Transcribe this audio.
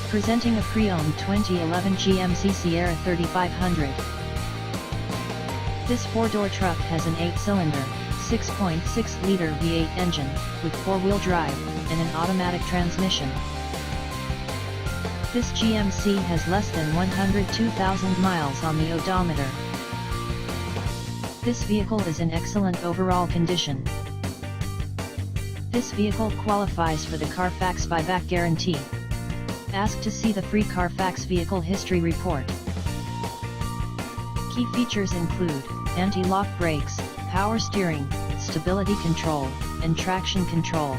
Presenting a pre-owned 2011 GMC Sierra 3500. This four-door truck has an 8-cylinder, 6.6-liter V8 engine, with four-wheel drive, and an automatic transmission. This GMC has less than 102,000 miles on the odometer. This vehicle is in excellent overall condition. This vehicle qualifies for the Carfax buyback guarantee. Ask to see the free Carfax Vehicle History Report. Key features include anti-lock brakes, power steering, stability control, and traction control.